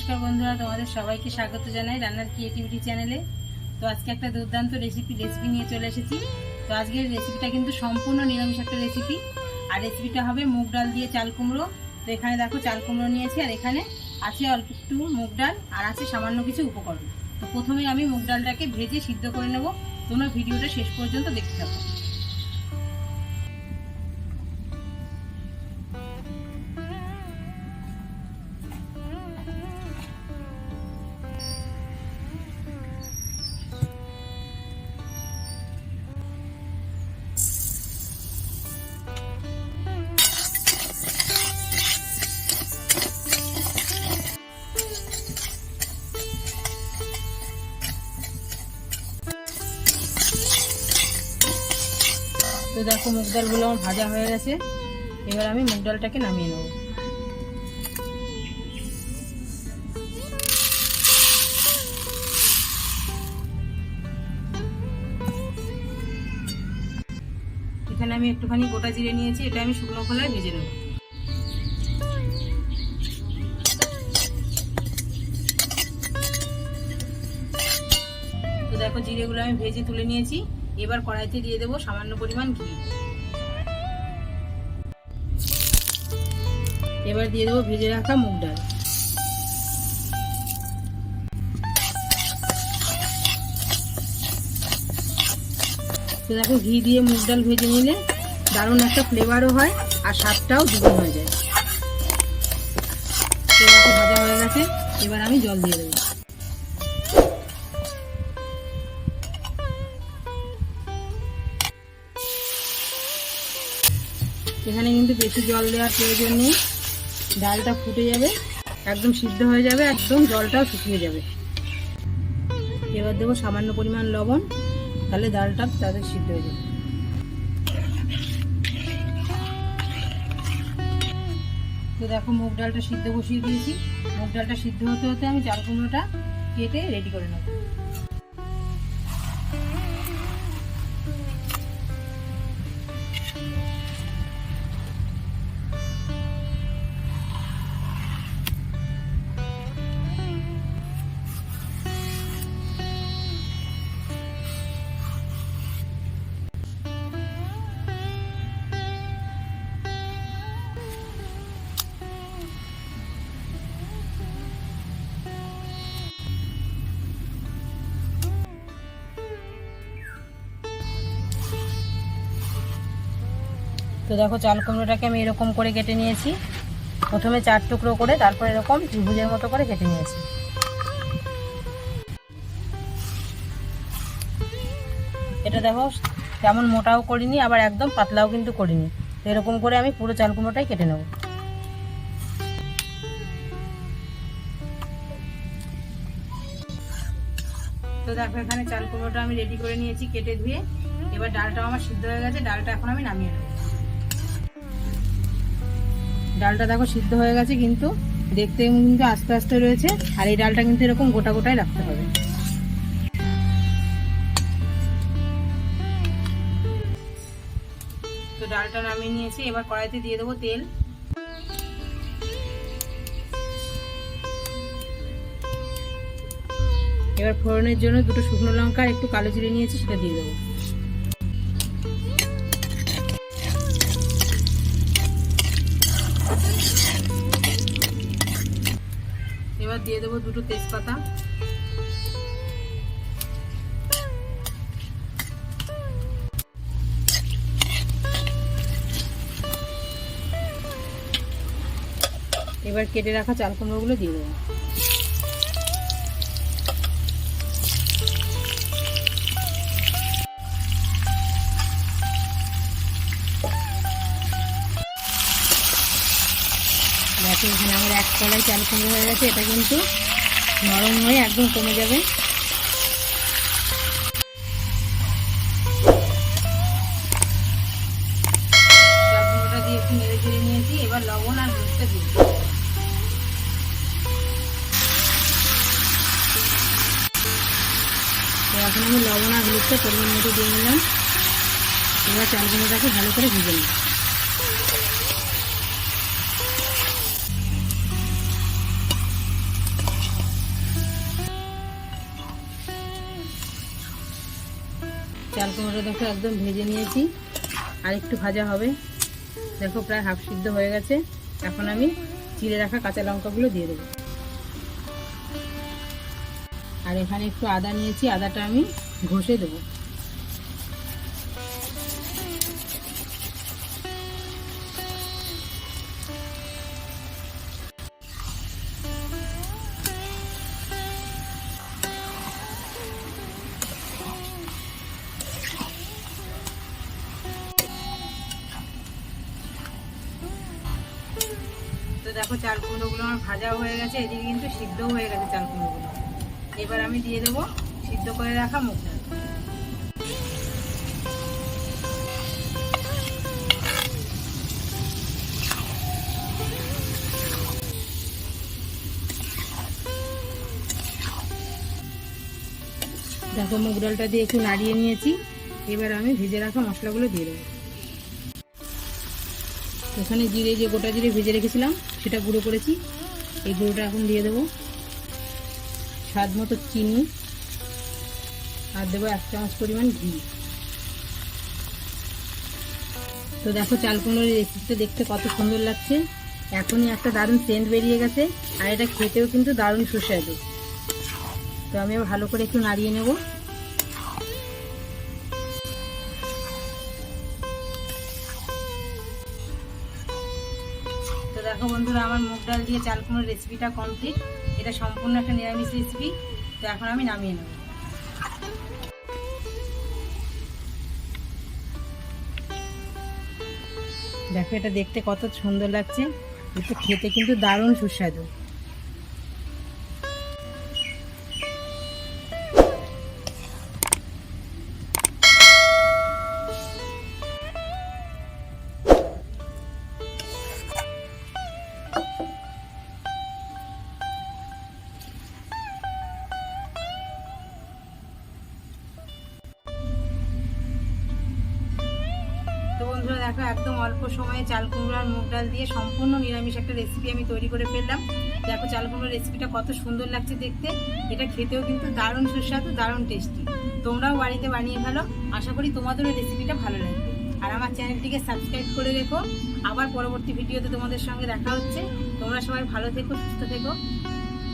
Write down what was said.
নমস্কার বন্ধুরা, তোমাদের সবাইকে স্বাগত জানাই রান্নার ক্রিয়েটিভিটি চ্যানেলে। তো আজকে একটা দুর্দান্ত রেসিপি নিয়ে চলে এসেছি। তো আজকের রেসিপিটা কিন্তু সম্পূর্ণ নিরামিষ একটা রেসিপি, আর রেসিপিটা হবে মুগ ডাল দিয়ে চাল কুমড়ো। তো এখানে দেখো চাল কুমড়ো নিয়েছি, আর এখানে আছে অল্প একটু মুগ ডাল, আর আছে সামান্য কিছু উপকরণ। তো প্রথমে আমি মুগ ডালটাকে ভেজে সিদ্ধ করে নেব। তোমরা ভিডিওটা শেষ পর্যন্ত দেখতে থাকো। তো দেখো মুগ ডালগুলো আমার ভাজা হয়ে গেছে। এবার আমি মুগ ডালটাকে নামিয়ে নেব। এখানে আমি একটুখানি গোটা জিরে নিয়েছি, এটা আমি শুকনো খোলায় ভেজে নেব। তো দেখো জিরেগুলো আমি ভেজে তুলে নিয়েছি। এবার কড়াইতে দিয়ে দেবো সামান্য পরিমাণ ঘি। এবার দিয়ে দেবো ভেজে রাখা মুগ ডাল। তো দেখো ঘি দিয়ে মুগ ডাল ভেজে নিলে দারুণ একটা ফ্লেভারও হয়, আর স্বাদটাও দ্বিগুণ হয়ে যায়। তো দেখো ভাজা হয়ে গেছে, এবার আমি জল দিয়ে দেবো। এখানে কিন্তু বেশি জল দেওয়ার প্রয়োজন নেই, ডালটা ফুটে যাবে, একদম সিদ্ধ হয়ে যাবে, একদম জলটাও শুকিয়ে যাবে। এবার দেবো সামান্য পরিমাণ লবণ, তাহলে ডালটা তাড়াতাড়ি সিদ্ধ হয়ে যাবে। তো দেখো মুগ ডালটা সিদ্ধ বসিয়ে দিয়েছি। মুগ ডালটা সিদ্ধ হতে হতে আমি চাল কুমড়োটা কেটে রেডি করে নেব। তো দেখো চাল কুমড়োটাকে আমি এরকম করে কেটে নিয়েছি। প্রথমে 4 টুকরো করে, তারপর এরকম ত্রিভুজের মতো করে কেটে নিয়েছি। এটা দেখো তেমন মোটাও করিনি, আবার একদম পাতলাও কিন্তু করিনি। তো এরকম করে আমি পুরো চাল কুমড়োটাই কেটে নেব। তো দেখো এখানে চাল কুমড়োটা আমি রেডি করে নিয়েছি কেটে ধুয়ে। এবার ডালটাও আমার সিদ্ধ হয়ে গেছে, ডালটা এখন আমি নামিয়ে নেব। ডালটা দেখো সিদ্ধ হয়ে গেছে, কিন্তু দেখতে কিন্তু আস্তে আস্তে রয়েছে, আর এই ডালটা কিন্তু এরকম গোটা গোটাই রাখতে হবে। তো ডালটা নামিয়ে নিয়েছি, এবার কড়াইতে দিয়ে দেবো তেল। এবার ফোড়নের জন্য 2টো শুকনো লঙ্কা আর একটু কালো জিরে নিয়েছি, সেটা দিয়ে দেবো। এবার দিয়ে দেবো 2টো তেজপাতা। এবার কেটে রাখা চাল কুমড়োগুলো দিয়ে দেবো। দেখো এখানে আমার এক কড়াই চাল কুমড়ো হয়ে গেছে, এটা কিন্তু নরম হয়ে একদম কমে যাবে। চাল কুমড়োটা দিয়ে একটু নেড়ে চেড়ে নিয়েছি। এবার লবণ আর হলুদটা দিয়ে এখন আমি লবণ আর হলুদটা পরিমাণ মতো দিয়ে নিলাম। এবার চাল কুমড়োটাকে ভালো করে ভেজে নিই। চাল কুমড়োটা দেখো একদম ভেজে নিয়েছি, আর একটু ভাজা হবে। দেখো প্রায় হাফ সিদ্ধ হয়ে গেছে। এখন আমি চিড়ে রাখা কাঁচা লঙ্কাগুলো দিয়ে দেবো। আর এখানে একটু আদা নিয়েছি, আদাটা আমি ঘষে দেবো। তো দেখো চাল কুমড়োগুলো আমার ভাজা হয়ে গেছে, এদিকে কিন্তু সিদ্ধও হয়ে গেছে চাল কুমড়োগুলো। এবার আমি দিয়ে দেবো সিদ্ধ করে রাখা মুগ ডাল। দেখো মুগ ডালটা দিয়ে একটু নাড়িয়ে নিয়েছি। এবার আমি ভেজে রাখা মশলাগুলো দিয়ে দেবো। এখানে জিরে, যে গোটা জিরে ভেজে রেখেছিলাম সেটা গুঁড়ো করেছি, এই গুঁড়োটা এখন দিয়ে দেবো। স্বাদ মতো চিনি, আর দেবো 1 চামচ পরিমাণ ঘি। তো দেখো চাল কুমড়োর রেসিপিটা দেখতে কত সুন্দর লাগছে, এখনই একটা দারুণ সেন্ট বেরিয়ে গেছে, আর এটা খেতেও কিন্তু দারুণ সুস্বাদু। তো আমি ভালো করে একটু নাড়িয়ে নেব। তো দেখো বন্ধুরা, আমার মুগ ডাল দিয়ে চাল কুমড়োর রেসিপিটা কমপ্লিট। এটা সম্পূর্ণ একটা নিরামিষ রেসিপি। তো এখন আমি নামিয়ে নেব। দেখো এটা দেখতে কত সুন্দর লাগছে, এটা খেতে কিন্তু দারুণ সুস্বাদু। তো বন্ধুরা দেখো, একদম অল্প সময়ে চাল কুমড়ো আর মুগ ডাল দিয়ে সম্পূর্ণ নিরামিষ একটা রেসিপি আমি তৈরি করে ফেললাম। দেখো চাল কুমড়োর রেসিপিটা কত সুন্দর লাগছে দেখতে, এটা খেতেও কিন্তু দারুণ সুস্বাদু, দারুণ টেস্টি। তোমরাও বাড়িতে বানিয়ে ফেলো, আশা করি তোমাদেরও রেসিপিটা ভালো লাগবে। আর আমার চ্যানেলটিকে সাবস্ক্রাইব করে রেখো। আবার পরবর্তী ভিডিওতে তোমাদের সঙ্গে দেখা হচ্ছে। তোমরা সবাই ভালো থেকো, সুস্থ থেকো।